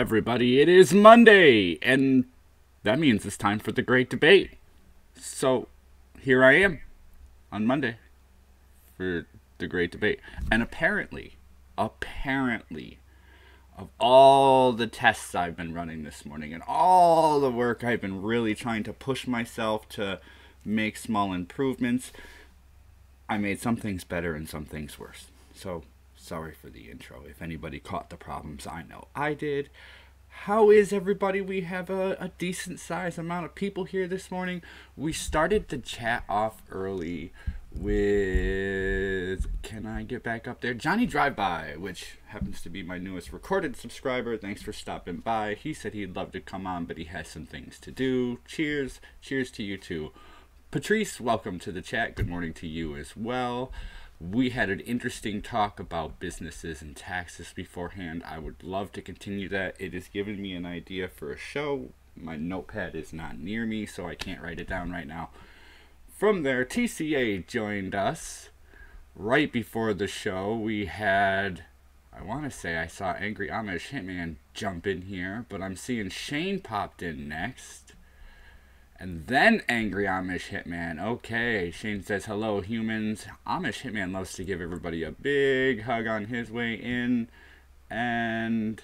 everybody. It is Monday, and that means it's time for the Great Debate. So, here I am on Monday for the Great Debate. And apparently, of all the tests I've been running this morning and all the work I've been really trying to push myself to make small improvements, I made some things better and some things worse. So, sorry for the intro. If anybody caught the problems, I know I did. How is everybody? We have a decent sized amount of people here this morning. We started the chat off early with, can I get back up there? Johnny Drive-By, which happens to be my newest recorded subscriber. Thanks for stopping by. He said he'd love to come on, but he has some things to do. Cheers. Cheers to you too. Patrice, welcome to the chat. Good morning to you as well. We had an interesting talk about businesses and taxes beforehand. I would love to continue that. It has given me an idea for a show. My notepad is not near me, so I can't write it down right now. From there, TCA joined us right before the show. We had, I want to say I saw Angry Amish Hitman jump in here, but I'm seeing Shane popped in next. And then Angry Amish Hitman. Okay, Shane says, hello, humans. Amish Hitman loves to give everybody a big hug on his way in. And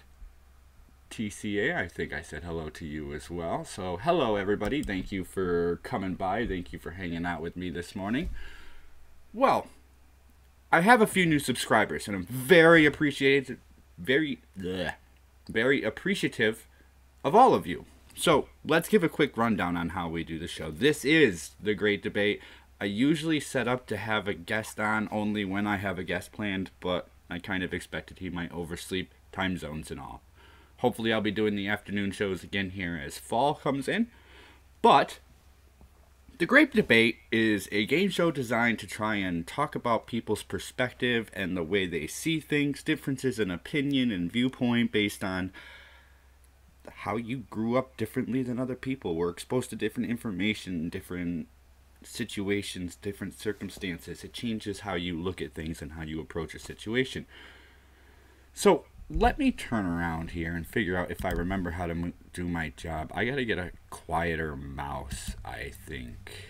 TCA, I think I said hello to you as well. So, hello, everybody. Thank you for coming by. Thank you for hanging out with me this morning. Well, I have a few new subscribers, and I'm very appreciative of all of you. So, let's give a quick rundown on how we do the show. This is the Great Debate. I usually set up to have a guest on only when I have a guest planned, but I kind of expected he might oversleep, time zones and all. Hopefully I'll be doing the afternoon shows again here as fall comes in. But, the Great Debate is a game show designed to try and talk about people's perspective and the way they see things, differences in opinion and viewpoint based on how you grew up differently than other people, were exposed to different information, different situations, different circumstances. It changes how you look at things and how you approach a situation. So let me turn around here and figure out if I remember how to do my job. I gotta get a quieter mouse, I think.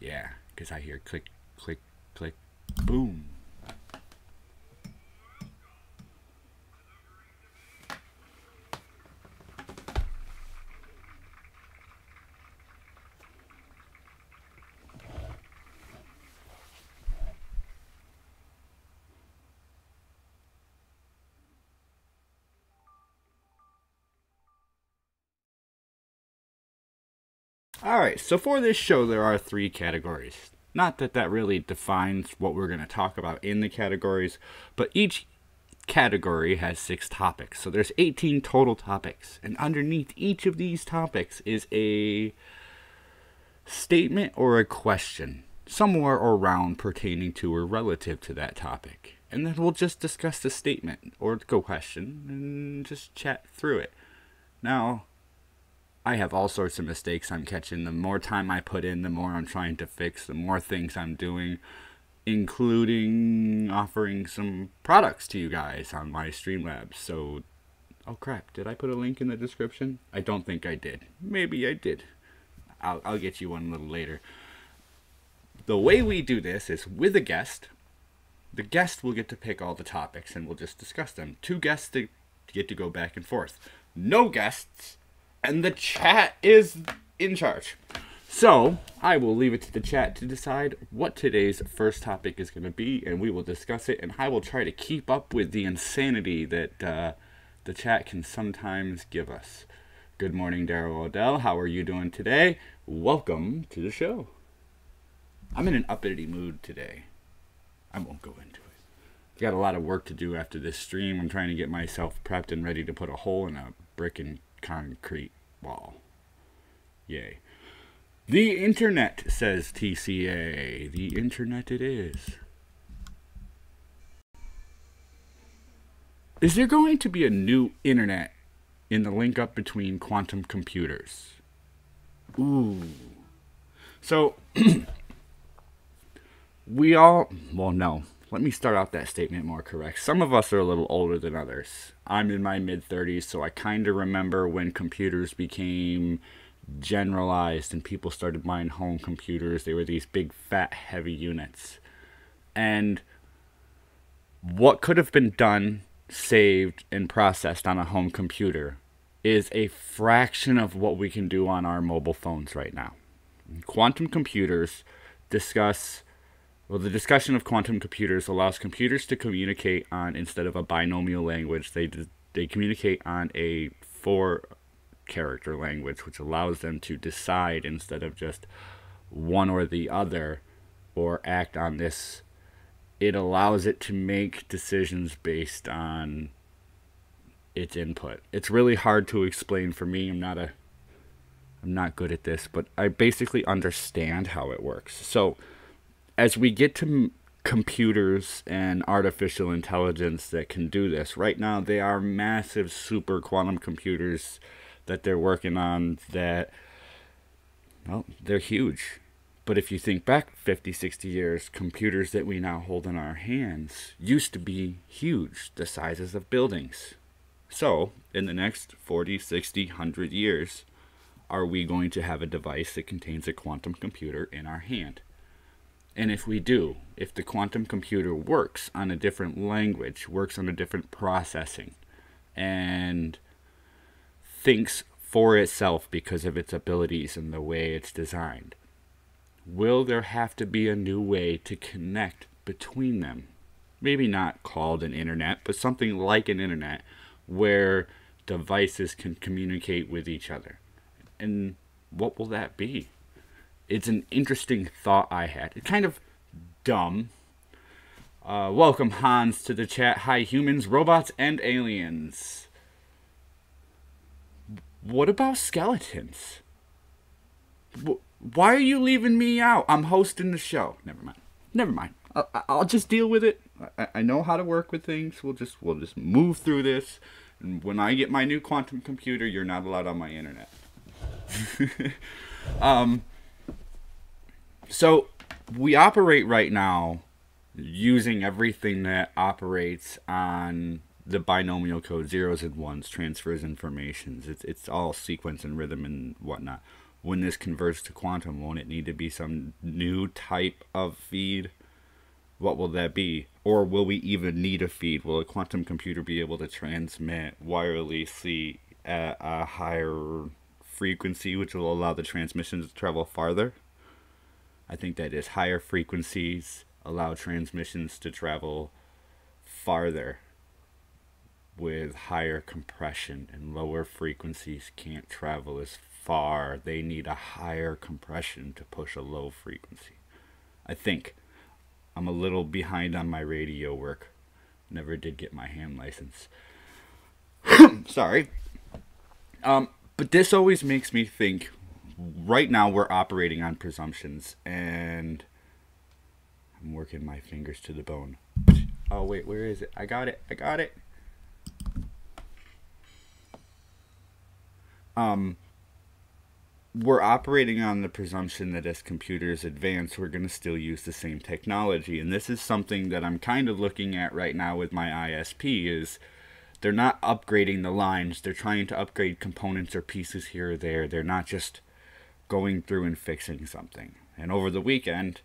Yeah, because I hear click, click, click, boom. Alright, so for this show there are 3 categories. Not that that really defines what we're going to talk about in the categories, but each category has 6 topics. So there's 18 total topics, and underneath each of these topics is a statement or a question, somewhere around pertaining to or relative to that topic. And then we'll just discuss the statement or the question and just chat through it. Now, I have all sorts of mistakes I'm catching. The more time I put in, the more I'm trying to fix, the more things I'm doing, including offering some products to you guys on my Streamlabs. So, oh crap, did I put a link in the description? I don't think I did. Maybe I did. I'll get you one a little later. The way we do this is with a guest. The guest will get to pick all the topics and we'll just discuss them. 2 guests to get to go back and forth. No guests. And the chat is in charge. So, I will leave it to the chat to decide what today's first topic is going to be, and we will discuss it, and I will try to keep up with the insanity that the chat can sometimes give us. Good morning, Daryl Odell. How are you doing today? Welcome to the show. I'm in an uppity mood today. I won't go into it. I've got a lot of work to do after this stream. I'm trying to get myself prepped and ready to put a hole in a brick and concrete wall. Yay. The internet, says TCA. The internet it is. Is there going to be a new internet in the link up between quantum computers? Ooh. So, we all, well, no. let me start out that statement more correct. Some of us are a little older than others. I'm in my mid-30s, so I kind of remember when computers became generalized and people started buying home computers. They were these big, fat, heavy units. And what could have been done, saved, and processed on a home computer is a fraction of what we can do on our mobile phones right now. Quantum computers the discussion of quantum computers allows computers to communicate on, instead of a binomial language, they communicate on a 4-character language, which allows them to decide instead of just one or the other or act on this. It allows it to make decisions based on its input. It's really hard to explain for me. I'm not good at this, but I basically understand how it works. So as we get to computers and artificial intelligence that can do this, right now they are massive super quantum computers that they're working on that, well, they're huge. But if you think back 50, 60 years, computers that we now hold in our hands used to be huge, the sizes of buildings. So in the next 40, 60, 100 years, are we going to have a device that contains a quantum computer in our hand? And if we do, if the quantum computer works on a different language, works on a different processing, and thinks for itself because of its abilities and the way it's designed, will there have to be a new way to connect between them? Maybe not called an internet, but something like an internet where devices can communicate with each other. And what will that be? It's an interesting thought I had. It's kind of dumb. Welcome, Hans, to the chat. Hi, humans, robots, and aliens. What about skeletons? Why are you leaving me out? I'm hosting the show. Never mind. I'll just deal with it. I know how to work with things. We'll just move through this. And when I get my new quantum computer, you're not allowed on my internet. So we operate right now using everything that operates on the binomial code, zeros and ones, transfers informations. It's all sequence and rhythm and whatnot. When this converts to quantum, won't it need to be some new type of feed? What will that be? Or will we even need a feed? Will a quantum computer be able to transmit wirelessly at a higher frequency, which will allow the transmissions to travel farther? I think that is higher frequencies allow transmissions to travel farther with higher compression, and lower frequencies can't travel as far. They need a higher compression to push a low frequency. I think. I'm a little behind on my radio work. Never did get my ham license. Sorry. But this always makes me think. Right now we're operating on presumptions, and I'm working my fingers to the bone. Oh wait, where is it? I got it. We're operating on the presumption that as computers advance, we're going to still use the same technology. And this is something that I'm kind of looking at right now with my ISP is they're not upgrading the lines. They're trying to upgrade components or pieces here or there. They're not just going through and fixing something. And over the weekend,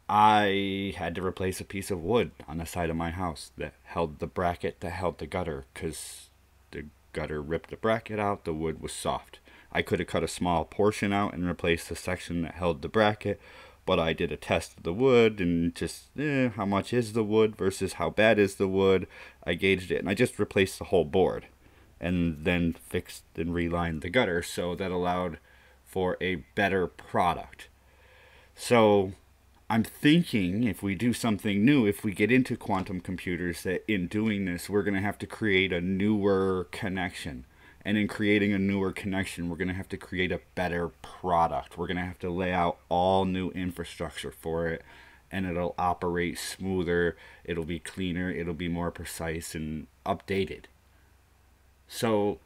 I had to replace a piece of wood on the side of my house that held the bracket that held the gutter, because the gutter ripped the bracket out. The wood was soft. I could have cut a small portion out and replaced the section that held the bracket, but I did a test of the wood and just, how much is the wood versus how bad is the wood? I gauged it, and I just replaced the whole board and then fixed and relined the gutter, so that allowed for a better product. So I'm thinking if we do something new, if we get into quantum computers, that in doing this, we're going to have to create a newer connection. And in creating a newer connection, we're going to have to create a better product. We're going to have to lay out all new infrastructure for it, and it'll operate smoother, it'll be cleaner, it'll be more precise and updated. So,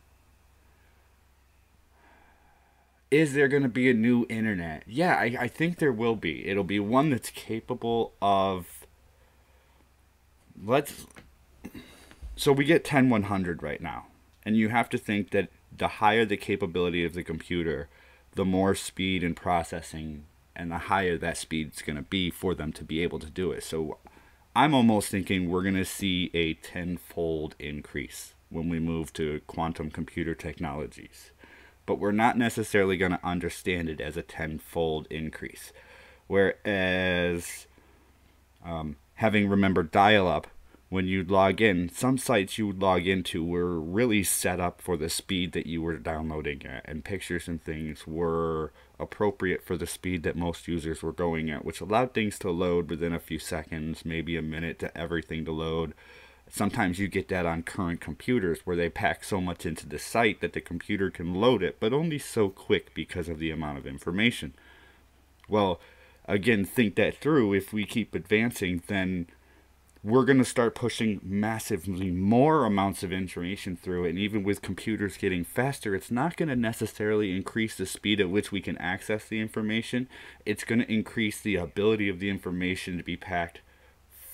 is there going to be a new internet? Yeah, I think there will be. It'll be one that's capable of So we get 10-100 right now. And you have to think that the higher the capability of the computer, the more speed and processing and the higher that speed's going to be for them to be able to do it. So I'm almost thinking we're going to see a 10-fold increase when we move to quantum computer technologies. But we're not necessarily going to understand it as a 10-fold increase. Whereas having remembered dial-up, when you'd log in, some sites you would log into were really set up for the speed that you were downloading at, and pictures and things were appropriate for the speed that most users were going at, which allowed things to load within a few seconds, maybe a minute to everything to load. Sometimes you get that on current computers where they pack so much into the site that the computer can load it, but only so quick because of the amount of information. Well, again, think that through. If we keep advancing, then we're going to start pushing massively more amounts of information through it. And even with computers getting faster, it's not going to necessarily increase the speed at which we can access the information. It's going to increase the ability of the information to be packed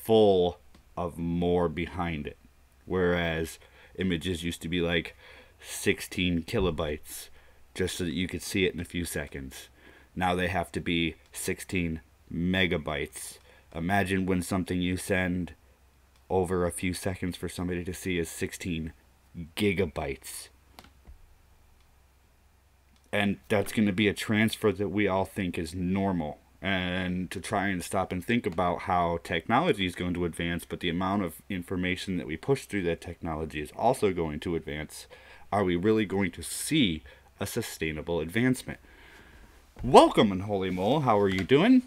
full of more behind it. Whereas images used to be like 16 kilobytes just so that you could see it in a few seconds. Now they have to be 16 megabytes. Imagine when something you send over a few seconds for somebody to see is 16 gigabytes. And that's going to be a transfer that we all think is normal. And to try and stop and think about how technology is going to advance, but the amount of information that we push through that technology is also going to advance, are we really going to see a sustainable advancement? Welcome, Unholy Mole. How are you doing?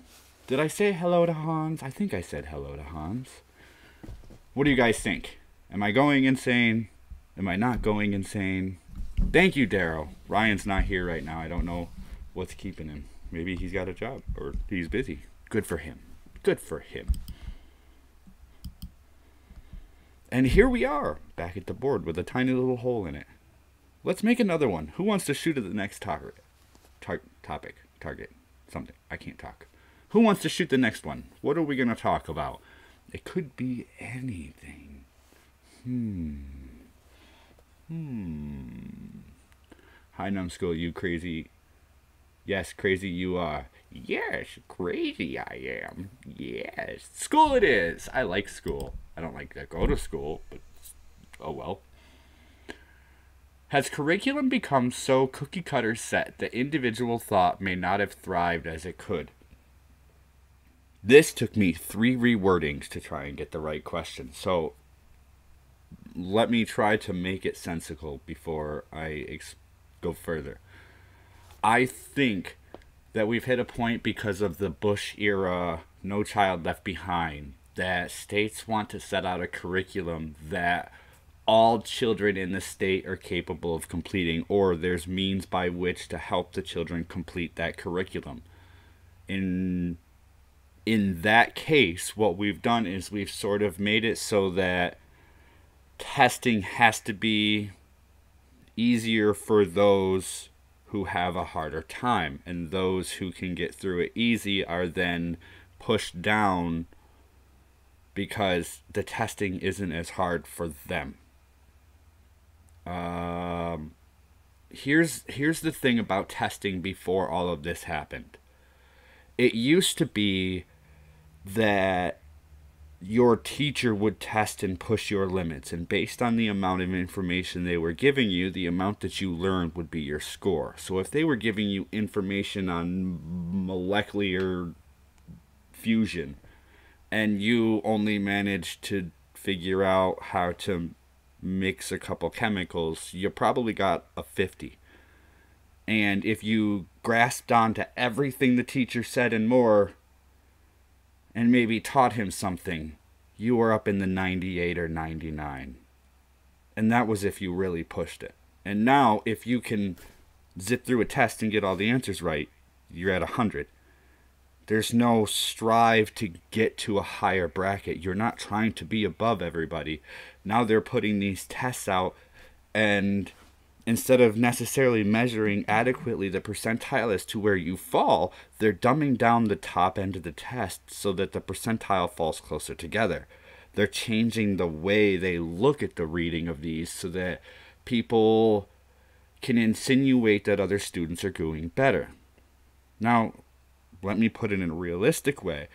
Did I say hello to Hans? I think I said hello to Hans. What do you guys think? Am I going insane? Am I not going insane? Thank you, Darrow. Ryan's not here right now. I don't know what's keeping him. Maybe he's got a job or he's busy. Good for him. Good for him. And here we are, back at the board with a tiny little hole in it. Let's make another one. Who wants to shoot at the next target? Target. Something. I can't talk. Who wants to shoot the next one? What are we going to talk about? It could be anything. Hi, NumbedSkull, you crazy. Yes, crazy you are. Yes, crazy I am. Yes. School it is. I like school. I don't like to go to school, but oh well. Has curriculum become so cookie-cutter set that individual thought may not have thrived as it could? This took me 3 rewordings to try and get the right question. So let me try to make it sensical before I go further. I think that we've hit a point because of the Bush era, No Child Left Behind, that states want to set out a curriculum that all children in the state are capable of completing, or there's means by which to help the children complete that curriculum. In that case, what we've done is we've sort of made it so that testing has to be easier for those who have a harder time, and those who can get through it easy are then pushed down because the testing isn't as hard for them. Here's the thing about testing before all of this happened. It used to be that your teacher would test and push your limits, and based on the amount of information they were giving you, the amount that you learned would be your score. So if they were giving you information on molecular fusion and you only managed to figure out how to mix a couple chemicals, you probably got a 50. And if you grasped onto everything the teacher said and more, and maybe taught him something, you were up in the 98 or 99. And that was if you really pushed it. And now, if you can zip through a test and get all the answers right, you're at 100. There's no strive to get to a higher bracket. You're not trying to be above everybody. Now they're putting these tests out, and instead of necessarily measuring adequately the percentile as to where you fall, they're dumbing down the top end of the test so that the percentile falls closer together. They're changing the way they look at the reading of these so that people can insinuate that other students are doing better. Now, let me put it in a realistic way.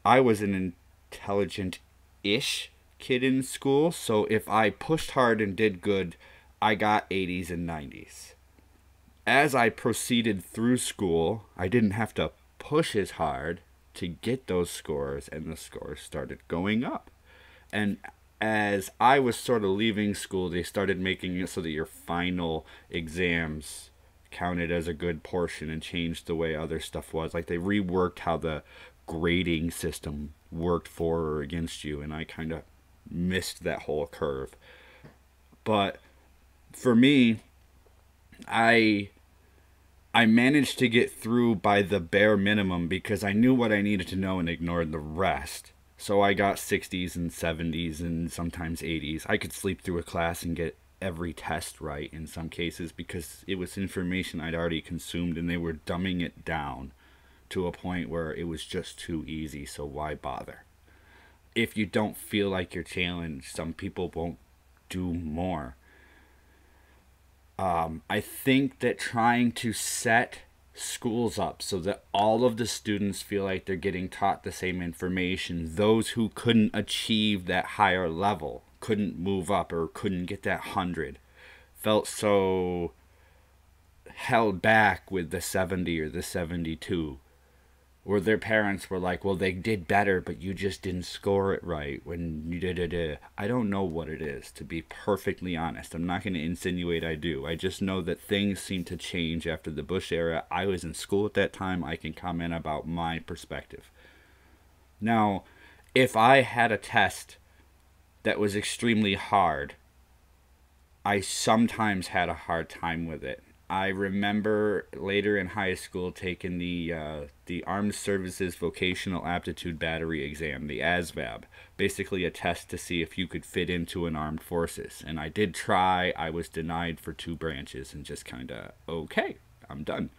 I was an intelligent-ish kid in school, so if I pushed hard and did good, I got 80s and 90s. As I proceeded through school, I didn't have to push as hard to get those scores, and the scores started going up. And as I was sort of leaving school, they started making it so that your final exams counted as a good portion and changed the way other stuff was. Like, they reworked how the grading system worked for or against you, and I kind of missed that whole curve. But for me, I managed to get through by the bare minimum because I knew what I needed to know and ignored the rest. So I got 60s and 70s and sometimes 80s. I could sleep through a class and get every test right in some cases because it was information I'd already consumed, and they were dumbing it down to a point where it was just too easy, so why bother? If you don't feel like you're challenged, some people won't do more. I think that trying to set schools up so that all of the students feel like they're getting taught the same information, those who couldn't achieve that higher level, couldn't move up or couldn't get that 100, felt so held back with the 70 or the 72. Or their parents were like, well, they did better, but you just didn't score it right when you did. I don't know what it is, to be perfectly honest. I'm not going to insinuate I do. I just know that things seem to change after the Bush era. I was in school at that time. I can comment about my perspective. Now, if I had a test that was extremely hard, I sometimes had a hard time with it. I remember later in high school taking the Armed Services Vocational Aptitude Battery Exam, the ASVAB, basically a test to see if you could fit into an armed forces. And I did try. I was denied for 2 branches and just kind of, okay, I'm done.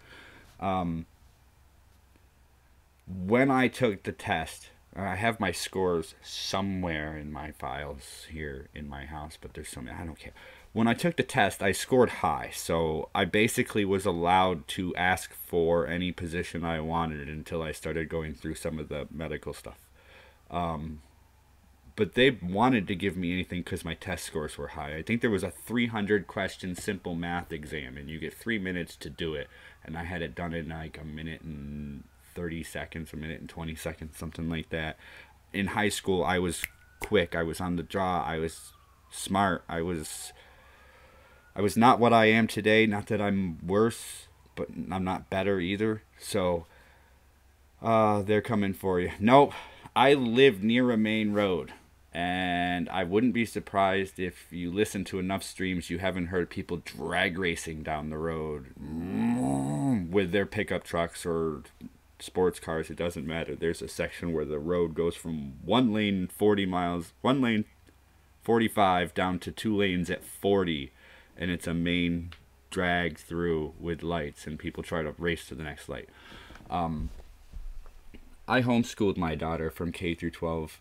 When I took the test, I have my scores somewhere in my files here in my house, but there's so many, I don't care. When I took the test, I scored high, so I basically was allowed to ask for any position I wanted until I started going through some of the medical stuff. But they wanted to give me anything because my test scores were high. I think there was a 300-question simple math exam, and you get 3 minutes to do it, and I had it done in like a minute and 30 seconds, a minute and 20 seconds, something like that. In high school, I was quick. I was on the draw. I was smart. I was not what I am today. Not that I'm worse, but I'm not better either. So, they're coming for you. Nope. I live near a main road. And I wouldn't be surprised if you listen to enough streams you haven't heard people drag racing down the road with their pickup trucks or sports cars. It doesn't matter. There's a section where the road goes from one lane 45 down to 2 lanes at 40. And it's a main drag through with lights, and people try to race to the next light. I homeschooled my daughter from K through 12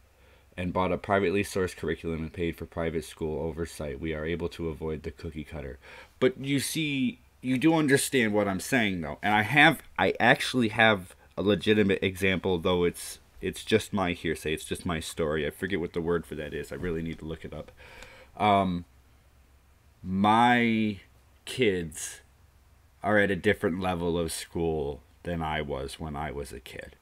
and bought a privately sourced curriculum and paid for private school oversight. We are able to avoid the cookie cutter. But you see, you do understand what I'm saying, though. And I actually have a legitimate example, though it's just my hearsay. It's just my story. I forget what the word for that is. I really need to look it up. My kids are at a different level of school than I was when I was a kid.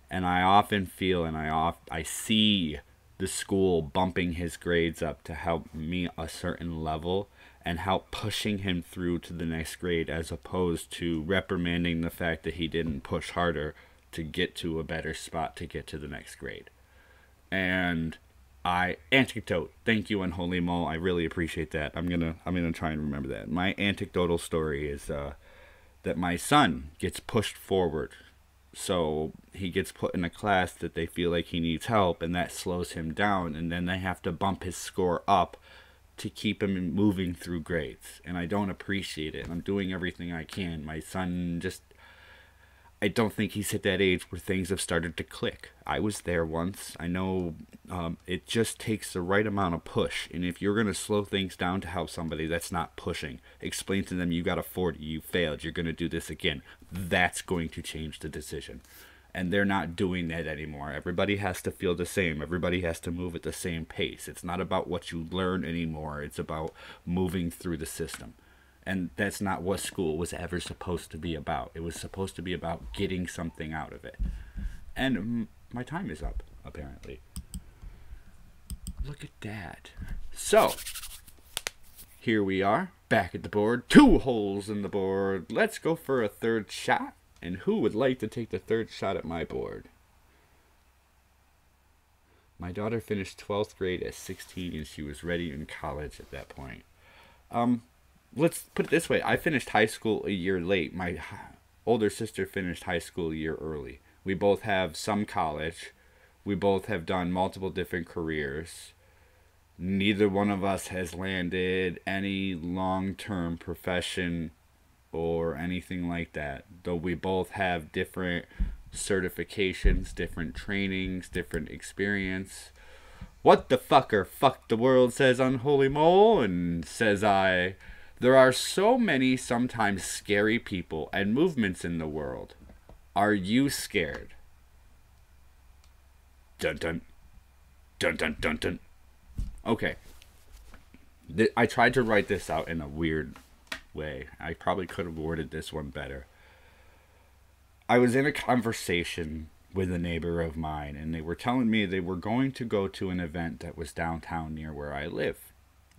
And I often feel and I see the school bumping his grades up to help meet a certain level and help pushing him through to the next grade, as opposed to reprimanding the fact that he didn't push harder to get to a better spot to get to the next grade. And anecdote, thank you, Unholy Mo. I really appreciate that. I'm gonna try and remember that. My anecdotal story is that my son gets pushed forward. So he gets put in a class that they feel like he needs help, and that slows him down, and then they have to bump his score up to keep him moving through grades. And I don't appreciate it. I'm doing everything I can. My son just, I don't think he's hit that age where things have started to click. I was there once. I know it just takes the right amount of push. And if you're going to slow things down to help somebody that's not pushing, explain to them you got a 40, you failed, you're going to do this again. That's going to change the decision. And they're not doing that anymore. Everybody has to feel the same. Everybody has to move at the same pace. It's not about what you learn anymore. It's about moving through the system. And that's not what school was ever supposed to be about. It was supposed to be about getting something out of it. And my time is up, apparently. Look at that. So, here we are, back at the board. 2 holes in the board. Let's go for a third shot. And who would like to take the third shot at my board? My daughter finished 12th grade at 16, and she was ready in college at that point. Let's put it this way. I finished high school a year late. My older sister finished high school a year early. We both have some college. We both have done multiple different careers. Neither one of us has landed any long-term profession or anything like that. Though we both have different certifications, different trainings, different experience. What the fucker fuck the world, says Unholy Mole, and says I... There are so many sometimes scary people and movements in the world. Are you scared? Dun dun. Dun dun dun dun. Okay. I tried to write this out in a weird way. I probably could have worded this one better. I was in a conversation with a neighbor of mine, and they were telling me they were going to go to an event that was downtown near where I live.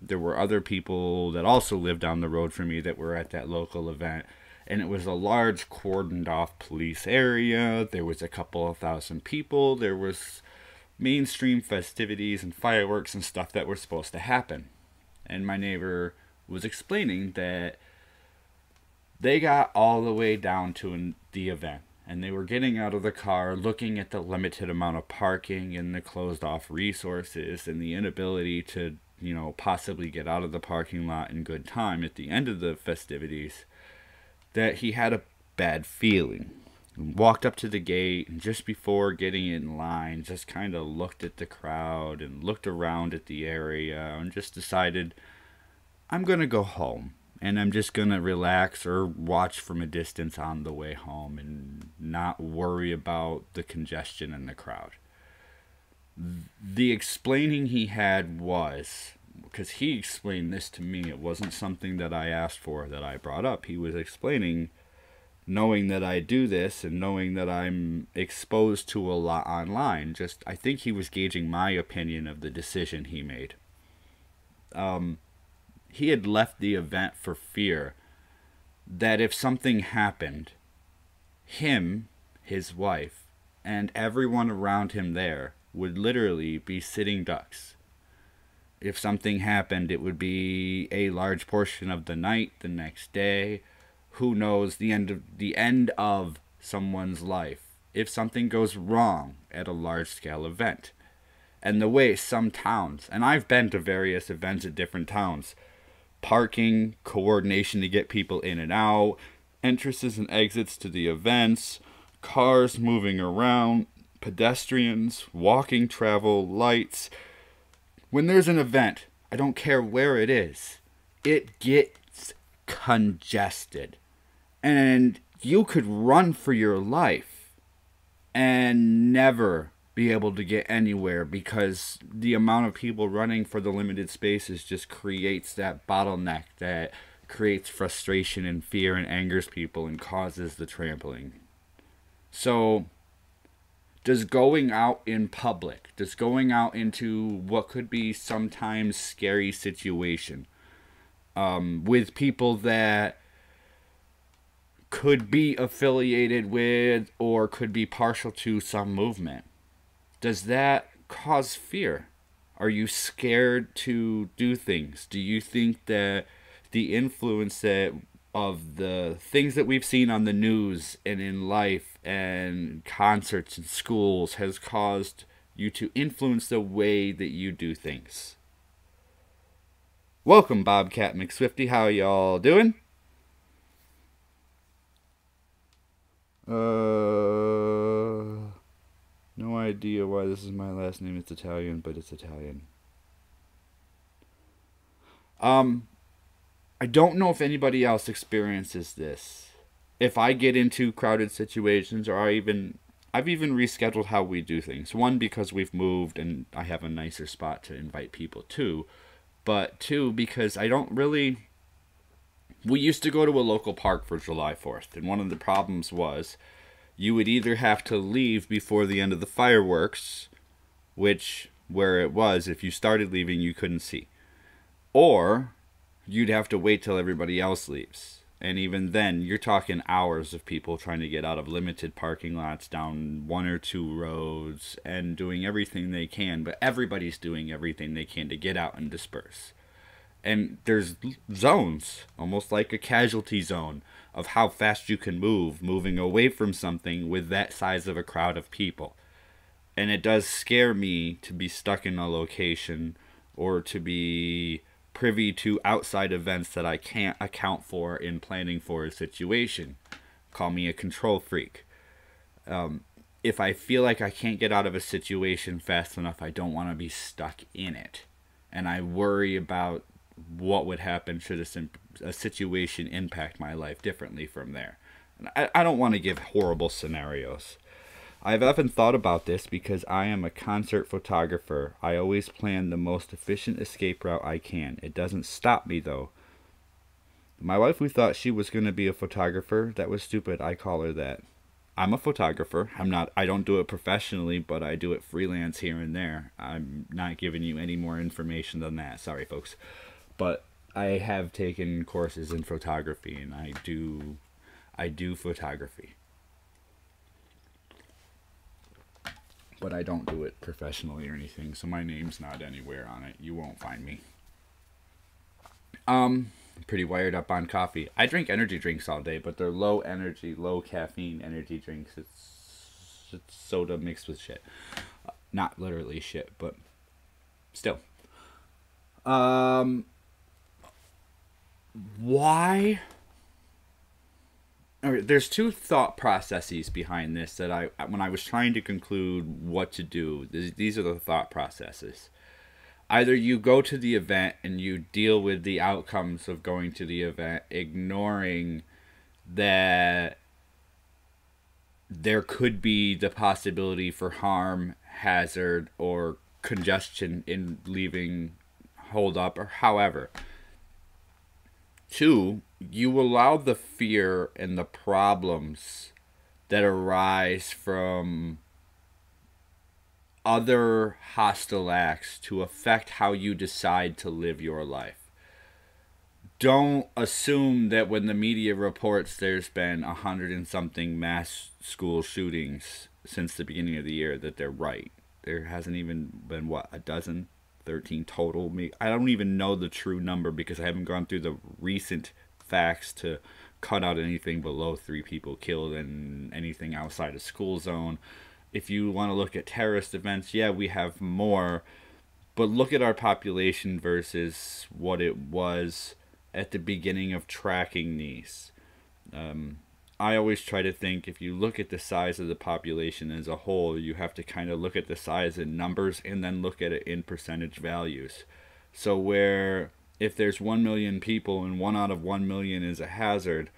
There were other people that also lived down the road from me that were at that local event. And it was a large cordoned off police area. There was a couple of thousand people. There was mainstream festivities and fireworks and stuff that were supposed to happen. And my neighbor was explaining that they got all the way down to the event. And they were getting out of the car, looking at the limited amount of parking and the closed off resources and the inability to, possibly get out of the parking lot in good time at the end of the festivities, that he had a bad feeling. Walked up to the gate, and just before getting in line, just kind of looked at the crowd and looked around at the area and just decided, I'm going to go home. And I'm just going to relax or watch from a distance on the way home and not worry about the congestion in the crowd. The explaining he had was, because he explained this to me, it wasn't something that I asked for, that I brought up. He was explaining, knowing that I do this and knowing that I'm exposed to a lot online. I think he was gauging my opinion of the decision he made. He had left the event for fear that if something happened, him, his wife, and everyone around him there would literally be sitting ducks. If something happened, it would be a large portion of the night, the next day, who knows, the end of someone's life. If something goes wrong at a large-scale event. And the way some towns, and I've been to various events at different towns, parking, coordination to get people in and out, entrances and exits to the events, cars moving around, pedestrians, walking travel, lights. When there's an event, I don't care where it is, it gets congested. And you could run for your life and never be able to get anywhere because the amount of people running for the limited spaces just creates that bottleneck that creates frustration and fear and angers people and causes the trampling. So, does going out in public, does going out into what could be sometimes scary situation with people that could be affiliated with or could be partial to some movement, does that cause fear? Are you scared to do things? Do you think that the influence of the things that we've seen on the news and in life and concerts and schools has caused you to influence the way that you do things? Welcome, Bobcat McSwifty. How y'all doing? No idea why this is my last name. It's Italian, but it's Italian. I don't know if anybody else experiences this. If I get into crowded situations, or I've even rescheduled how we do things. One, because we've moved and I have a nicer spot to invite people to. But two, because I don't really... We used to go to a local park for July 4th. And one of the problems was you would either have to leave before the end of the fireworks, which, where it was, if you started leaving, you couldn't see. Or you'd have to wait till everybody else leaves. And even then, you're talking hours of people trying to get out of limited parking lots down one or two roads and doing everything they can, but everybody's doing everything they can to get out and disperse. And there's zones, almost like a casualty zone, of how fast you can move, moving away from something with that size of a crowd of people. And it does scare me to be stuck in a location or to be privy to outside events that I can't account for in planning for a situation. Call me a control freak. If I feel like I can't get out of a situation fast enough, I don't want to be stuck in it. And I worry about what would happen should a situation impact my life differently from there. And I don't want to give horrible scenarios. I've often thought about this because I am a concert photographer. I always plan the most efficient escape route I can. It doesn't stop me, though. My wife, who thought she was going to be a photographer, that was stupid. I call her that. I'm a photographer. I don't do it professionally, but I do it freelance here and there. I'm not giving you any more information than that. Sorry, folks. But I have taken courses in photography, and I do photography. But I don't do it professionally or anything, so my name's not anywhere on it. You won't find me. Pretty wired up on coffee. I drink energy drinks all day, but they're low energy, low caffeine energy drinks. It's soda mixed with shit. Not literally shit, but still. Why? All right, there's two thought processes behind this that when I was trying to conclude what to do, these are the thought processes. Either you go to the event and you deal with the outcomes of going to the event, ignoring that there could be the possibility for harm, hazard, or congestion in leaving, hold up, or however. Two, you allow the fear and the problems that arise from other hostile acts to affect how you decide to live your life. Don't assume that when the media reports there's been 100 and something mass school shootings since the beginning of the year that they're right. There hasn't even been, what, a dozen? 13 total. I don't even know the true number because I haven't gone through the recent facts to cut out anything below 3 people killed and anything outside a school zone. If you want to look at terrorist events, yeah, we have more, but look at our population versus what it was at the beginning of tracking these. I always try to think, if you look at the size of the population as a whole, you have to kind of look at the size in numbers and then look at it in percentage values. So where if there's 1 million people and 1 out of 1 million is a hazard,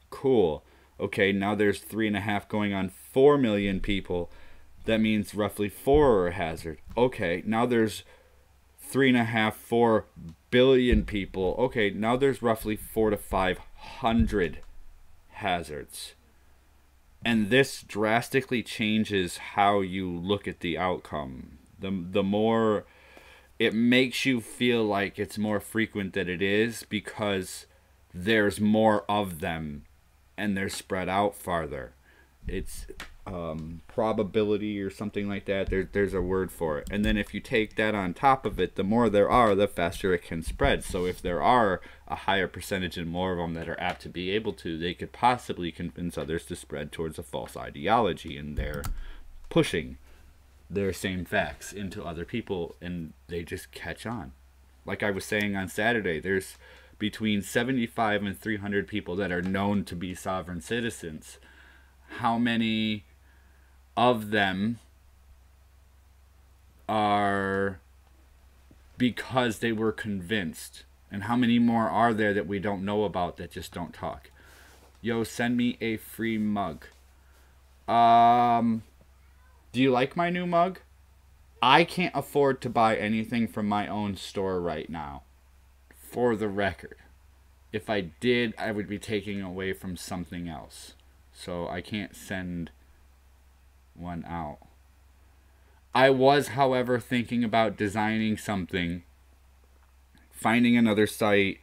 cool. Okay, now there's 3.5 going on 4 million people. That means roughly 4 are a hazard. Okay, now there's 3.5, 4 billion people. Okay, now there's roughly 400 to 500 hazards. And this drastically changes how you look at the outcome. The more it makes you feel like it's more frequent than it is because there's more of them and they're spread out farther. It's probability or something like that. There's a word for it. And then if you take that on top of it, the more there are, the faster it can spread. So if there are a higher percentage and more of them that are apt to be able to, they could possibly convince others to spread towards a false ideology, and they're pushing their same facts into other people, and they just catch on. Like I was saying on Saturday, there's between 75 and 300 people that are known to be sovereign citizens. how many of them are because they were convinced, and how many more are there that we don't know about that just don't talk. Yo, send me a free mug. Do you like my new mug? I can't afford to buy anything from my own store right now, for the record. If I did, I would be taking away from something else. So I can't send one out. I was, however, thinking about designing something, finding another site,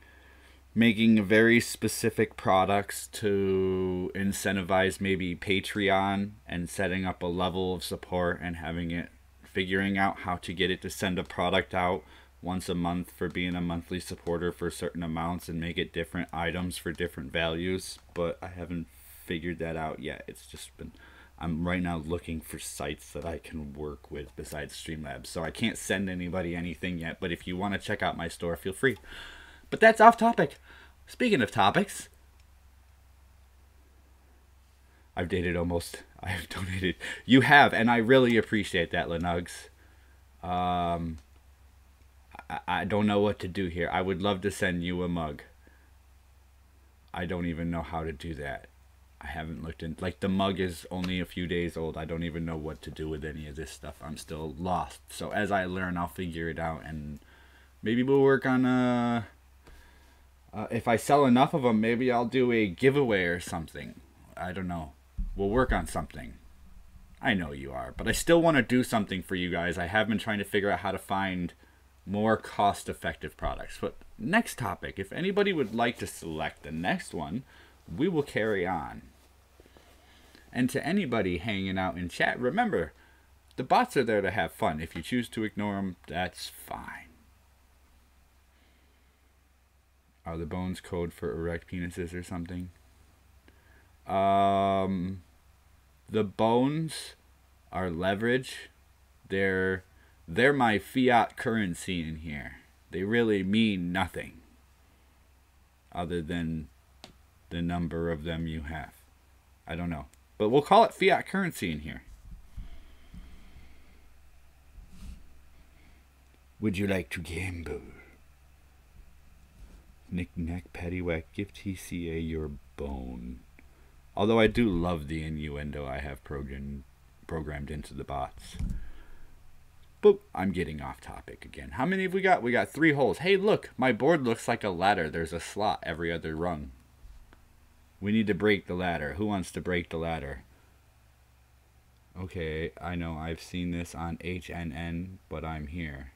making very specific products to incentivize maybe Patreon, and setting up a level of support and having it, figuring out how to get it to send a product out once a month for being a monthly supporter for certain amounts, and make it different items for different values. But I haven't figured that out yet. It's just been, I'm right now looking for sites that I can work with besides Streamlabs. So I can't send anybody anything yet, but if you want to check out my store, feel free. But that's off topic. Speaking of topics, I've donated. You have, and I really appreciate that, Lenugs. I don't know what to do here. I would love to send you a mug. I don't even know how to do that. I haven't looked in, like, the mug is only a few days old. I don't even know what to do with any of this stuff. I'm still lost. So as I learn, I'll figure it out, and maybe we'll work on if I sell enough of them, maybe I'll do a giveaway or something. I don't know. We'll work on something. I know you are, but I still want to do something for you guys. I have been trying to figure out how to find more cost-effective products. But next topic, if anybody would like to select the next one, we will carry on. And to anybody hanging out in chat, remember, the bots are there to have fun. If you choose to ignore them, that's fine. Are the bones code for erect penises or something? The bones are leverage. They're my fiat currency in here. They really mean nothing other than the number of them you have. I don't know. But we'll call it fiat currency in here. Would you like to gamble? Knick-knack, paddywhack, give TCA your bone. Although I do love the innuendo I have programmed into the bots. Boop, I'm getting off topic again. How many have we got? We got 3 holes. Hey, look, my board looks like a ladder. There's a slot every other rung. We need to break the ladder. Who wants to break the ladder? Okay, I know I've seen this on HNN, but I'm here.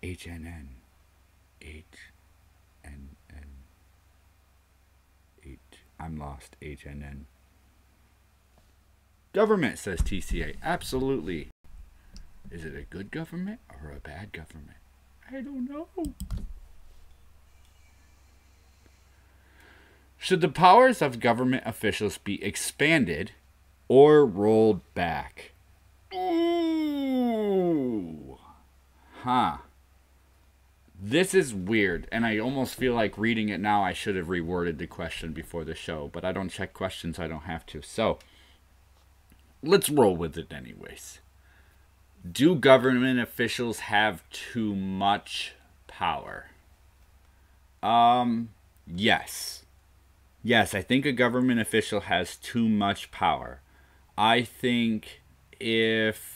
HNN. I'm lost. HNN. Government, says TCA. Absolutely. Is it a good government or a bad government? I don't know. Should the powers of government officials be expanded or rolled back? Ooh. Huh. This is weird, and I almost feel like reading it now I should have reworded the question before the show, but I don't check questions, I don't have to. So, let's roll with it anyways. Do government officials have too much power? Yes. Yes, I think a government official has too much power. I think if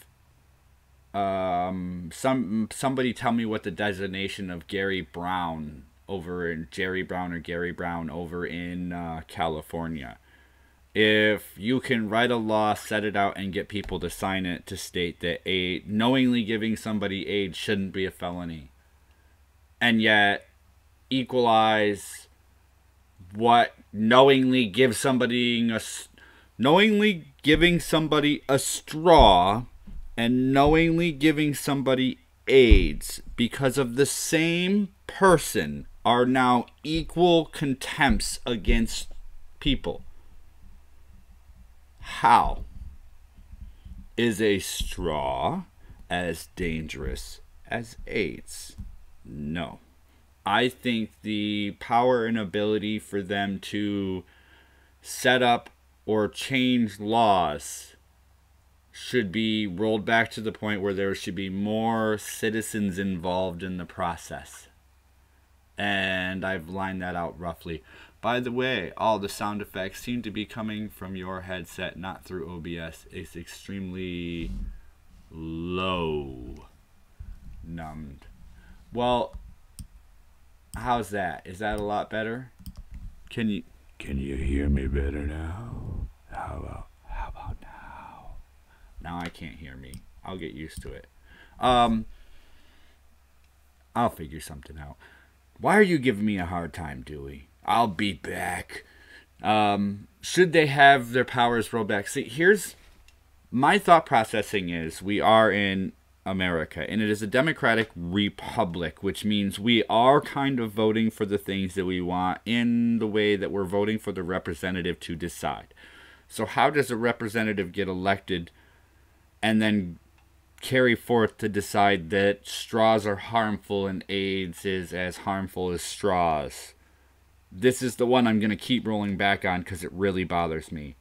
somebody tell me what the designation of Jerry Brown over in California. If you can write a law, set it out, and get people to sign it to state that knowingly giving somebody AIDS shouldn't be a felony, and yet equalize what knowingly giving somebody a straw and knowingly giving somebody AIDS because of the same person are now equal contempts against people. How is a straw as dangerous as AIDS? No. I think the power and ability for them to set up or change laws should be rolled back to the point where there should be more citizens involved in the process. And I've lined that out roughly. By the way, all the sound effects seem to be coming from your headset, not through OBS. It's extremely low. Numbed. Well, how's that? Is that a lot better? Can you hear me better now? How about now? Now I can't hear me. I'll get used to it. I'll figure something out. Why are you giving me a hard time, Dewey? I'll be back. Should they have their powers rolled back? See, here's my thought processing is we are in America, and it is a democratic republic, which means we are kind of voting for the things that we want in the way that we're voting for the representative to decide. So how does a representative get elected and then carry forth to decide that straws are harmful and AIDS is as harmful as straws? This is the one I'm going to keep rolling back on because it really bothers me.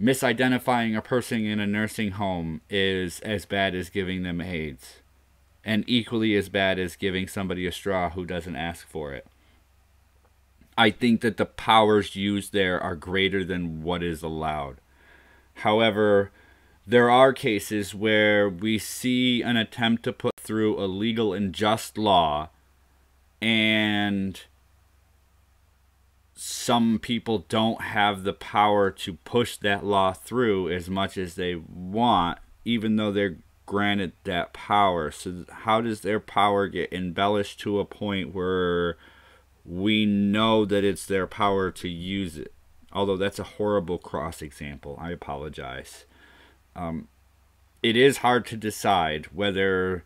Misidentifying a person in a nursing home is as bad as giving them AIDS, and equally as bad as giving somebody a straw who doesn't ask for it. I think that the powers used there are greater than what is allowed. However, there are cases where we see an attempt to put through a legal and just law, and some people don't have the power to push that law through as much as they want, even though they're granted that power. So how does their power get embellished to a point where we know that it's their power to use it? Although that's a horrible cross example. I apologize. It is hard to decide whether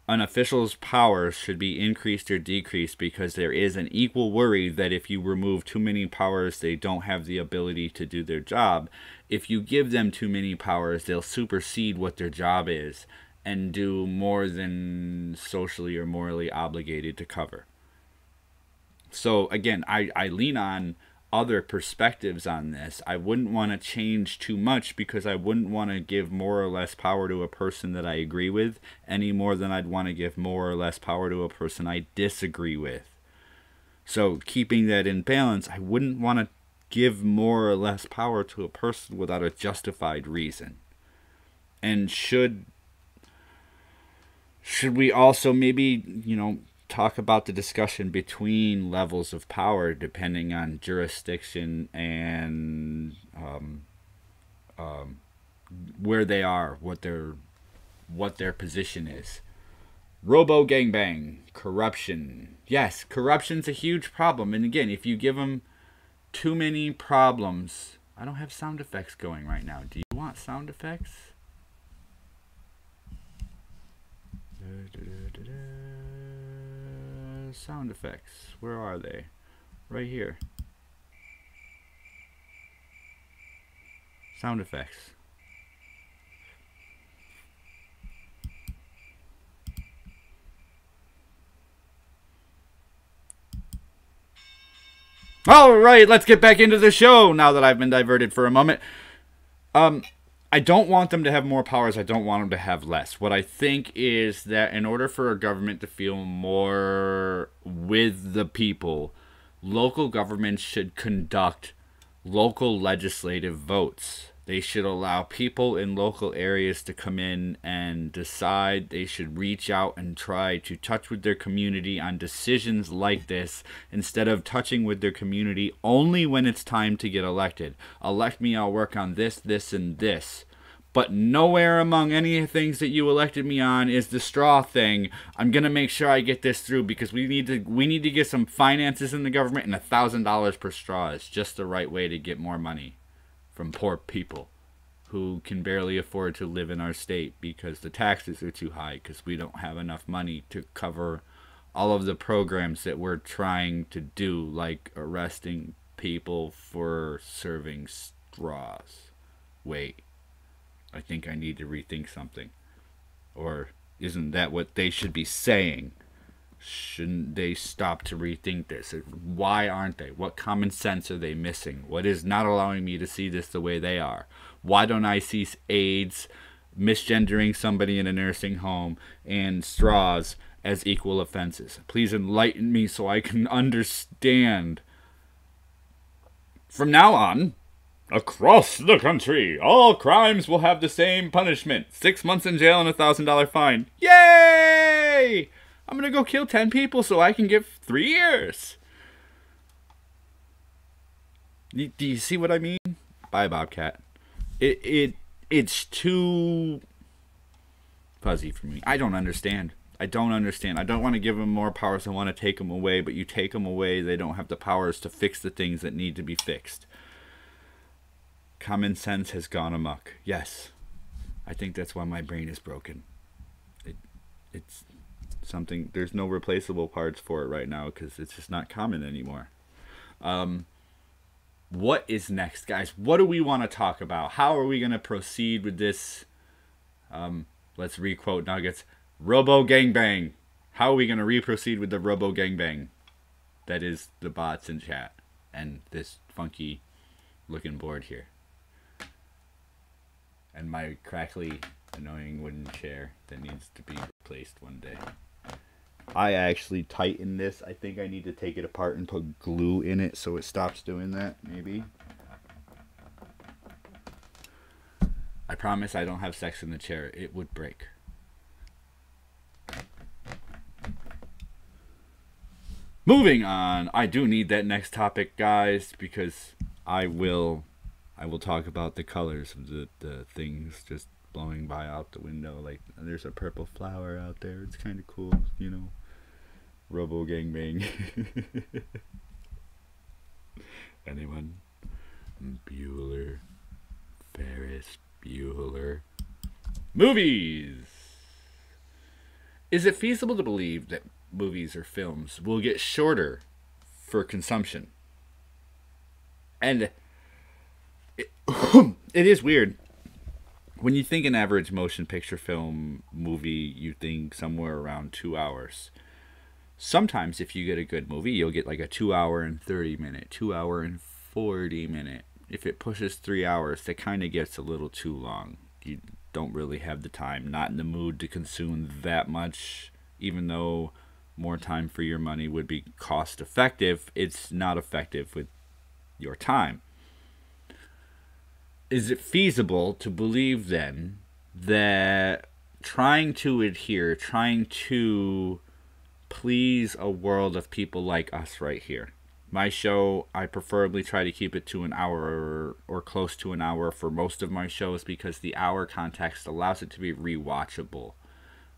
an official's powers should be increased or decreased, because there is an equal worry that if you remove too many powers, they don't have the ability to do their job. If you give them too many powers, they'll supersede what their job is and do more than socially or morally obligated to cover. So again, I lean on other perspectives on this. I wouldn't want to change too much, because I wouldn't want to give more or less power to a person that I agree with any more than I'd want to give more or less power to a person I disagree with. So keeping that in balance, I wouldn't want to give more or less power to a person without a justified reason. And should we also maybe, talk about the discussion between levels of power depending on jurisdiction and where they are, what their position is. Robo gangbang, corruption. Yes, corruption's a huge problem. And again, if you give them too many problems, I don't have sound effects going right now. Do you want sound effects? Sound effects. Where are they? Right here. Sound effects. All right, let's get back into the show now that I've been diverted for a moment. I don't want them to have more powers. I don't want them to have less. What I think is that in order for a government to feel more with the people, local governments should conduct local legislative votes. They should allow people in local areas to come in and decide. They should reach out and try to touch with their community on decisions like this, instead of touching with their community only when it's time to get elected. Elect me, I'll work on this, this, and this. But nowhere among any of the things that you elected me on is the straw thing. I'm going to make sure I get this through, because we need to get some finances in the government, and $1,000 per straw is just the right way to get more money from poor people who can barely afford to live in our state because the taxes are too high, because we don't have enough money to cover all of the programs that we're trying to do, like arresting people for serving straws. Wait, I think I need to rethink something. Or isn't that what they should be saying? Shouldn't they stop to rethink this? Why aren't they? What common sense are they missing? What is not allowing me to see this the way they are? Why don't I see AIDS, misgendering somebody in a nursing home, and straws as equal offenses? Please enlighten me so I can understand. From now on, across the country, all crimes will have the same punishment. 6 months in jail and a $1,000 fine. Yay! I'm gonna go kill 10 people so I can get 3 years. Do you see what I mean? Bye, Bobcat. It's too fuzzy for me. I don't understand. I don't want to give them more powers. I want to take them away. But you take them away, they don't have the powers to fix the things that need to be fixed. Common sense has gone amok. Yes. I think that's why my brain is broken. It's something, there's no replaceable parts for it right now because it's just not common anymore. What is next, guys? What do we want to talk about? How are we going to proceed with this? Let's requote Nuggets. Robo gangbang. How are we going to re-proceed with the Robo gangbang? That is the bots in chat and this funky looking board here. And my crackly, annoying wooden chair that needs to be replaced one day. I actually tightened this. I think I need to take it apart and put glue in it so it stops doing that, maybe. I promise I don't have sex in the chair. It would break. Moving on. I do need that next topic, guys, because I will talk about the colors of the things just blowing by out the window. Like, there's a purple flower out there. It's kind of cool, you know. Robo gangbang. Anyone? Bueller. Ferris Bueller. Movies! Is it feasible to believe that movies or films will get shorter for consumption? And it is weird. When you think an average motion picture film movie, you think somewhere around 2 hours. Sometimes if you get a good movie, you'll get like a 2 hour and 30 minute, 2 hour and 40 minute. If it pushes 3 hours, that kind of gets a little too long. You don't really have the time, not in the mood to consume that much. Even though more time for your money would be cost effective, it's not effective with your time. Is it feasible to believe then that trying to please a world of people like us right here? My show, I preferably try to keep it to an hour or close to an hour for most of my shows because the hour context allows it to be rewatchable.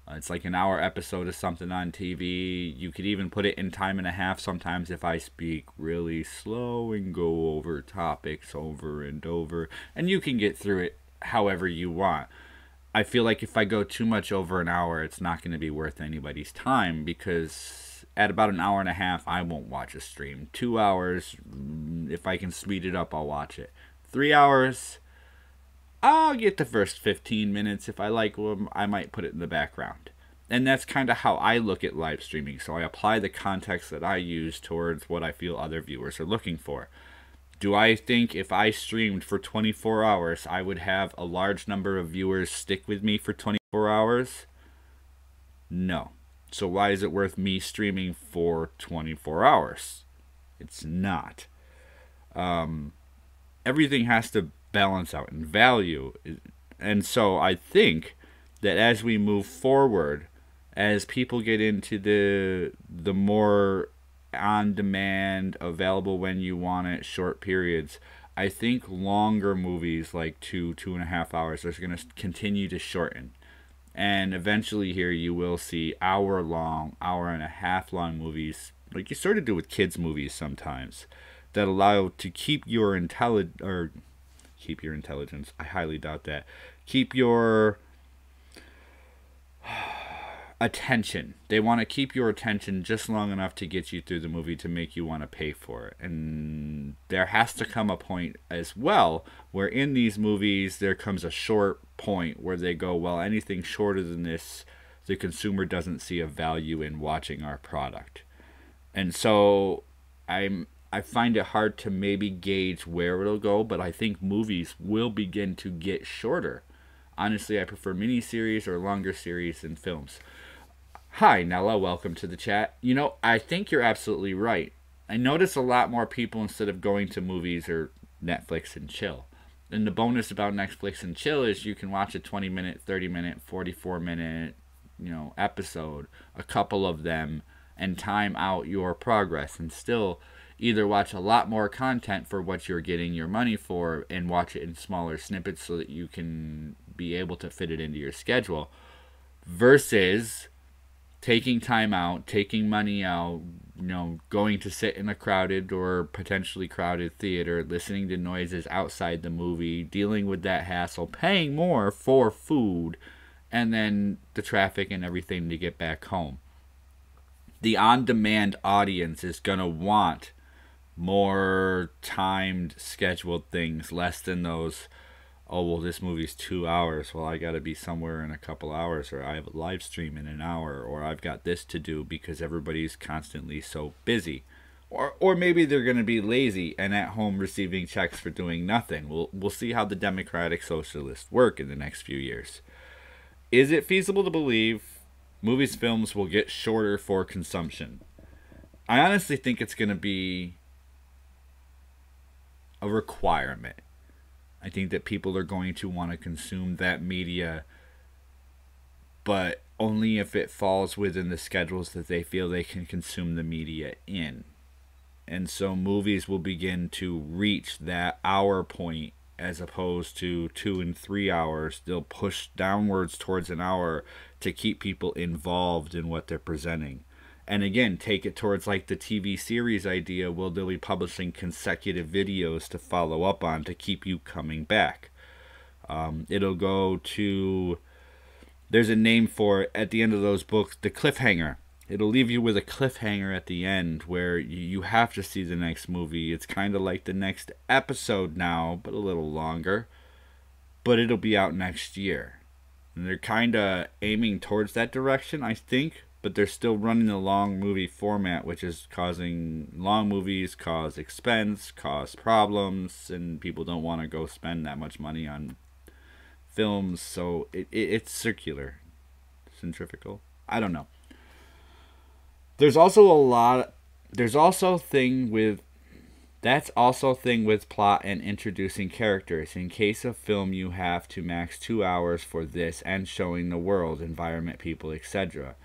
It's like an hour episode of something on TV. You could even put it in time and a half sometimes if I speak really slow and go over topics over and over. And you can get through it however you want. I feel like if I go too much over an hour, it's not going to be worth anybody's time because at about an hour and a half, I won't watch a stream. 2 hours, if I can speed it up, I'll watch it. 3 hours, I'll get the first 15 minutes. If I like them, I might put it in the background. And that's kind of how I look at live streaming. So I apply the context that I use towards what I feel other viewers are looking for. Do I think if I streamed for 24 hours, I would have a large number of viewers stick with me for 24 hours? No. So why is it worth me streaming for 24 hours? It's not. Everything has to balance out in value. And so I think that as we move forward, as people get into the more on-demand, available when you want it, short periods, I think longer movies like 2.5 hours are going to continue to shorten. And eventually here you will see hour-long, hour-and-a-half-long movies, like you sort of do with kids' movies sometimes, that allow to keep your intelligence, I highly doubt that, keep your attention. They want to keep your attention just long enough to get you through the movie to make you want to pay for it. And there has to come a point as well where in these movies there comes a short point where they go, well, anything shorter than this the consumer doesn't see a value in watching our product. And so I find it hard to maybe gauge where it'll go, but I think movies will begin to get shorter. Honestly, I prefer miniseries or longer series than films. Hi, Nella. Welcome to the chat. You know, I think you're absolutely right. I notice a lot more people, instead of going to movies or Netflix and chill. And the bonus about Netflix and chill is you can watch a 20-minute, 30-minute, 44-minute, episode, a couple of them, and time out your progress, and still either watch a lot more content for what you're getting your money for and watch it in smaller snippets so that you can be able to fit it into your schedule, versus taking time out, taking money out, going to sit in a crowded or potentially crowded theater, listening to noises outside the movie, dealing with that hassle, paying more for food, and then the traffic and everything to get back home. The on-demand audience is going to want more timed, scheduled things, less than those, oh, well, this movie's 2 hours. Well, I got to be somewhere in a couple hours, or I have a live stream in an hour, or I've got this to do, because everybody's constantly so busy. Or maybe they're going to be lazy and at home receiving checks for doing nothing. We'll see how the democratic socialists work in the next few years. Is it feasible to believe movies, films will get shorter for consumption? I honestly think it's going to be a requirement. I think that people are going to want to consume that media, but only if it falls within the schedules that they feel they can consume the media in. And so movies will begin to reach that hour point as opposed to 2 and 3 hours. They'll push downwards towards an hour to keep people involved in what they're presenting. And again, take it towards like the TV series idea. Well, they'll be publishing consecutive videos to follow up on to keep you coming back. It'll go to, there's a name for it at the end of those books, the cliffhanger. It'll leave you with a cliffhanger at the end where you have to see the next movie. It's kind of like the next episode now, but a little longer. But it'll be out next year. And they're kind of aiming towards that direction, I think. But they're still running the long movie format, which is causing long movies, cause expense, cause problems, and people don't want to go spend that much money on films. So it's circular. Centrifugal? I don't know. There's also thing with plot and introducing characters. In case of film, you have to max 2 hours for this and showing the world, environment, people, etc.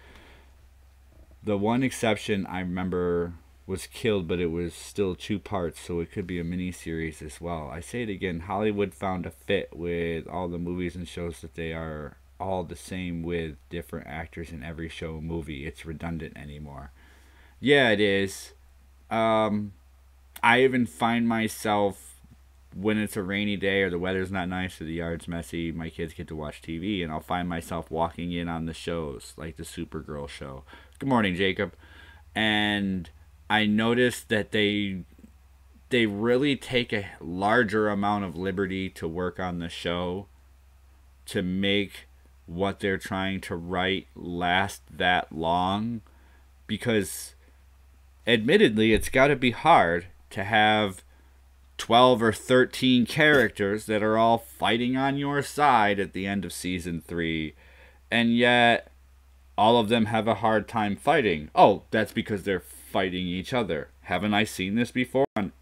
The one exception I remember was killed, but it was still 2 parts, so it could be a mini-series as well. I say it again, Hollywood found a fit with all the movies and shows that they are all the same with different actors in every show or movie. It's redundant anymore. Yeah, it is. I even find myself, when it's a rainy day or the weather's not nice or the yard's messy, my kids get to watch TV, and I'll find myself walking in on the shows, like the Supergirl show. Good morning, Jacob. And I noticed that they really take a larger amount of liberty to work on the show to make what they're trying to write last that long, because admittedly it's got to be hard to have 12 or 13 characters that are all fighting on your side at the end of season 3, and yet all of them have a hard time fighting. Oh, that's because they're fighting each other. Haven't I seen this before on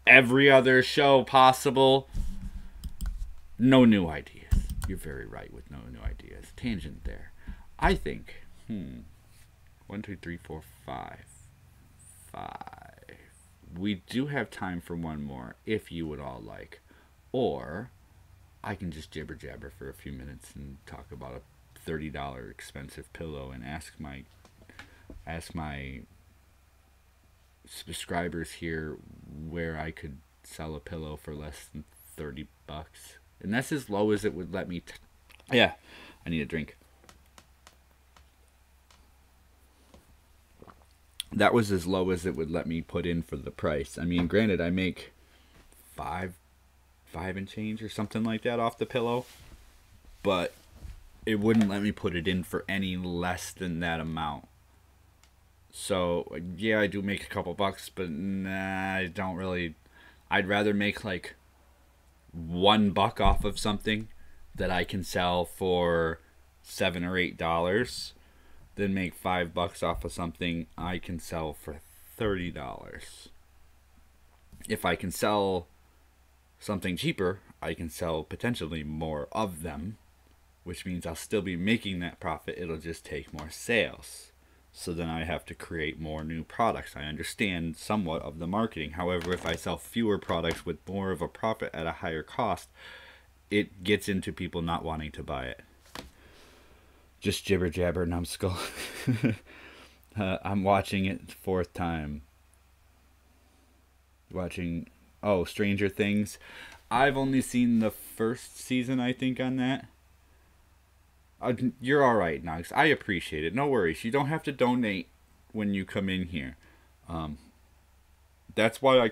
every other show possible? No new ideas. You're very right with no new ideas. Tangent there. I think, 1, 2, 3, 4, 5. We do have time for one more, if you would all like. Or I can just jibber jabber for a few minutes and talk about a $30 expensive pillow and ask my subscribers here where I could sell a pillow for less than $30. And that's as low as it would let me. Yeah, I need a drink. That was as low as it would let me put in for the price. I mean, granted, I make five and change or something like that off the pillow, but it wouldn't let me put it in for any less than that amount. So yeah, I do make a couple bucks, but nah, I don't really. I'd rather make like $1 off of something that I can sell for $7 or $8 than make $5 off of something I can sell for $30. If I can sell something cheaper, I can sell potentially more of them, which means I'll still be making that profit. It'll just take more sales. So then I have to create more new products. I understand somewhat of the marketing. However, if I sell fewer products with more of a profit at a higher cost, it gets into people not wanting to buy it. Just jibber jabber, numbskull. I'm watching it the 4th time. Watching, Stranger Things. I've only seen the 1st season, I think, on that. You're alright, Nox. I appreciate it. No worries. You don't have to donate when you come in here. That's why I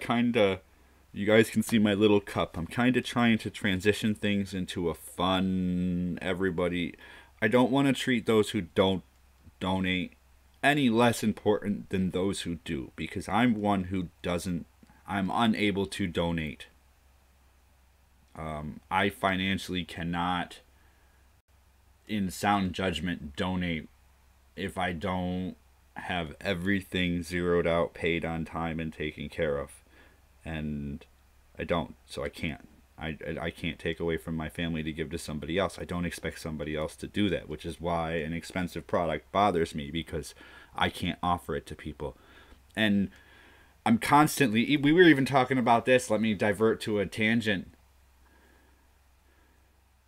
you guys can see my little cup. I'm kind of trying to transition things into a fun, everybody. I don't want to treat those who don't donate any less important than those who do. Because I'm one who doesn't, I'm unable to donate. I financially cannot, in sound judgment, donate if I don't have everything zeroed out, paid on time, and taken care of. And I don't, so I can't. I can't take away from my family to give to somebody else. I don't expect somebody else to do that, which is why an expensive product bothers me, because I can't offer it to people. And I'm constantly, we were even talking about this, let me divert to a tangent.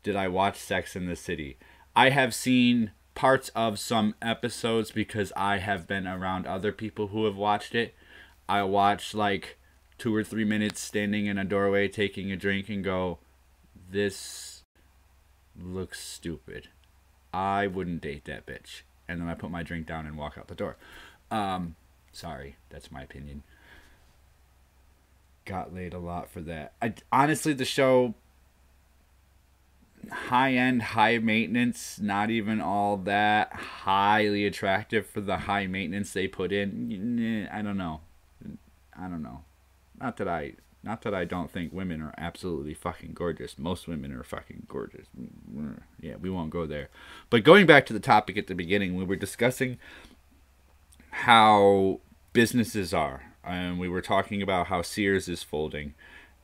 Did I watch Sex and the City? I have seen parts of some episodes because I have been around other people who have watched it. I watched like 2 or 3 minutes standing in a doorway taking a drink and go, this looks stupid. I wouldn't date that bitch. And then I put my drink down and walk out the door. Sorry, that's my opinion. Got laid a lot for that. Honestly, the show, high-end, high maintenance, not even all that highly attractive for the high maintenance they put in. I don't know. Not that I don't think women are absolutely fucking gorgeous. Most women are fucking gorgeous. Yeah, we won't go there. But going back to the topic at the beginning, we were discussing how businesses are. And we were talking about how Sears is folding.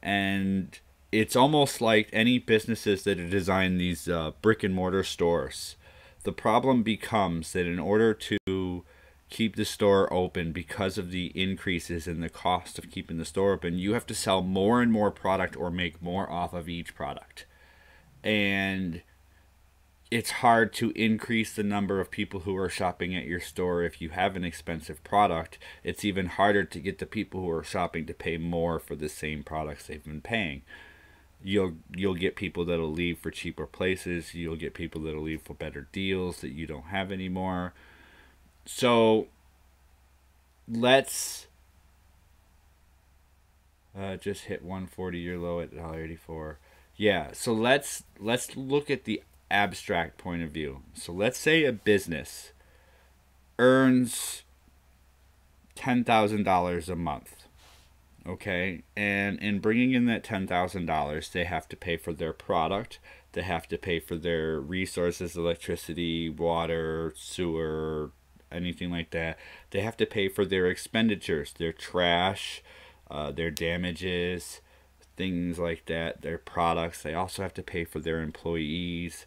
And it's almost like any businesses that are designed these brick and mortar stores. The problem becomes that in order to keep the store open, because of the increases in the cost of keeping the store open, you have to sell more and more product or make more off of each product. And it's hard to increase the number of people who are shopping at your store if you have an expensive product. It's even harder to get the people who are shopping to pay more for the same products they've been paying. You'll get people that'll leave for cheaper places. You'll get people that'll leave for better deals that you don't have anymore. So let's just hit 140-year low at $1.84. Yeah, so let's look at the abstract point of view. So let's say a business earns $10,000 a month. Okay, and in bringing in that $10,000, they have to pay for their product. They have to pay for their resources, electricity, water, sewer, anything like that. They have to pay for their expenditures, their trash, their damages, things like that, their products. They also have to pay for their employees.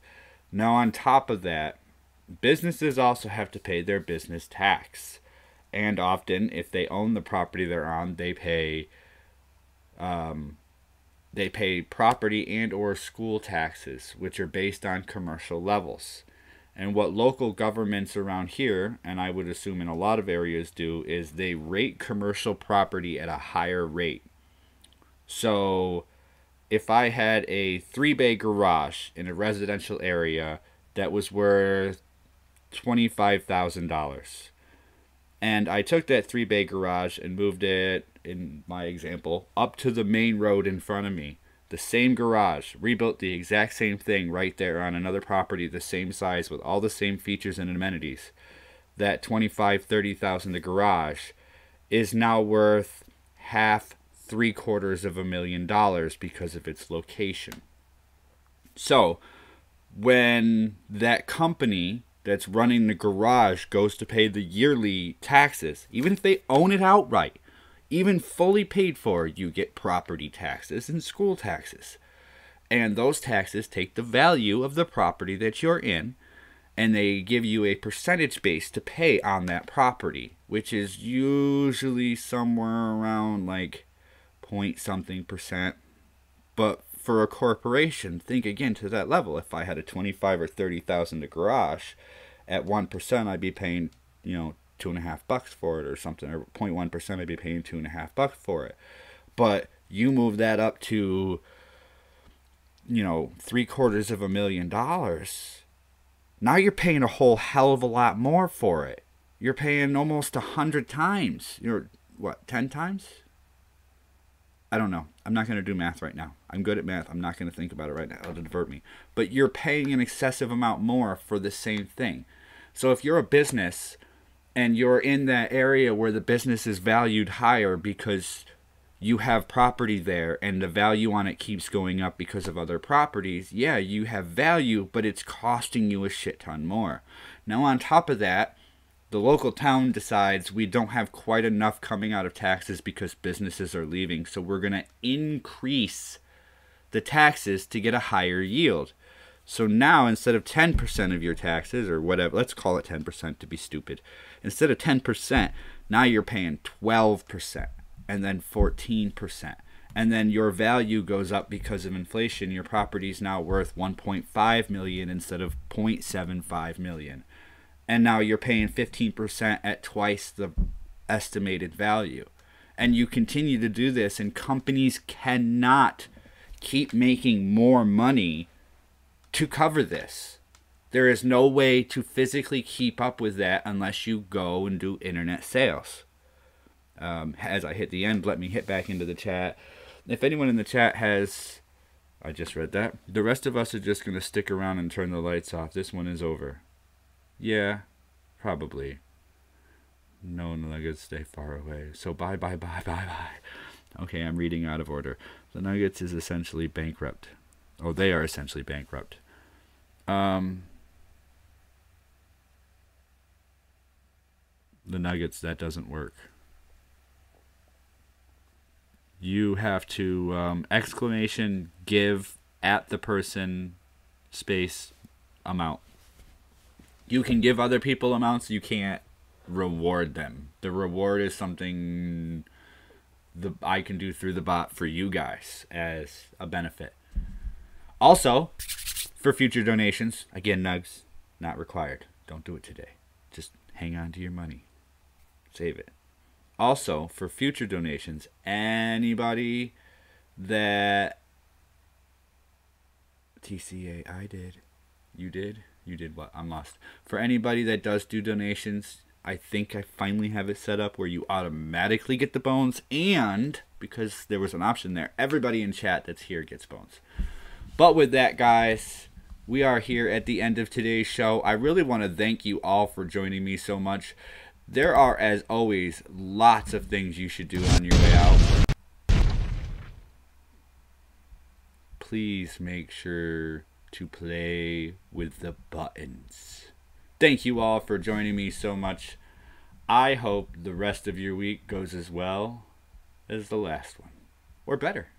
Now, on top of that, businesses also have to pay their business tax. And often, if they own the property they're on, they pay property and or school taxes, which are based on commercial levels. And what local governments around here, and I would assume in a lot of areas do, is they rate commercial property at a higher rate. So if I had a 3-bay garage in a residential area that was worth $25,000, and I took that 3-bay garage and moved it, in my example, up to the main road in front of me, the same garage, rebuilt the exact same thing right there on another property the same size with all the same features and amenities, that $25,000-$30,000 the garage is now worth half, $750,000 because of its location. So when that company that's running the garage goes to pay the yearly taxes, even if they own it outright, even fully paid for, you get property taxes and school taxes. And those taxes take the value of the property that you're in, and they give you a percentage base to pay on that property, which is usually somewhere around like point something percent. But for a corporation, think again to that level. If I had a 25 or 30,000 garage, at 1%, I'd be paying, $2.50 for it or something, or 0.1%, I'd be paying $2.50 for it. But you move that up to, $750,000. Now you're paying a whole hell of a lot more for it. You're paying almost 100 times. 10 times? I don't know. I'm not going to do math right now. I'm good at math. I'm not going to think about it right now. It'll divert me. But you're paying an excessive amount more for the same thing. So if you're a business and you're in that area where the business is valued higher because you have property there and the value on it keeps going up because of other properties, yeah, you have value, but it's costing you a shit ton more. Now on top of that, the local town decides we don't have quite enough coming out of taxes because businesses are leaving, so we're going to increase the taxes to get a higher yield. So now instead of 10% of your taxes, or whatever, let's call it 10% to be stupid. Instead of 10%, now you're paying 12% and then 14%. And then your value goes up because of inflation. Your property's now worth $1.5 million instead of $0.75 million. And now you're paying 15% at twice the estimated value. And you continue to do this, and companies cannot keep making more money to cover this. There is no way to physically keep up with that unless you go and do internet sales. As I hit the end, let me hit back into the chat. If anyone in the chat has... I just read that. The rest of us are just going to stick around and turn the lights off. This one is over. Yeah, probably. No Nuggets, stay far away. So bye. Okay, I'm reading out of order. The Nuggets is essentially bankrupt. Oh, they are essentially bankrupt. The Nuggets, that doesn't work. You have to exclamation give at the person space amount. You can give other people amounts, you can't reward them. The reward is something I can do through the bot for you guys as a benefit. Also, for future donations, again, Nugs, not required. Don't do it today. Just hang on to your money. Save it. Also, for future donations, anybody that... TCA, I did. You did? You did what? I'm lost. For anybody that does do donations, I think I finally have it set up where you automatically get the bones, and because there was an option there, everybody in chat that's here gets bones. But with that, guys, we are here at the end of today's show. I really want to thank you all for joining me so much. There are, as always, lots of things you should do on your way out. Please make sure to play with the buttons. Thank you all for joining me so much. I hope the rest of your week goes as well as the last one, or better.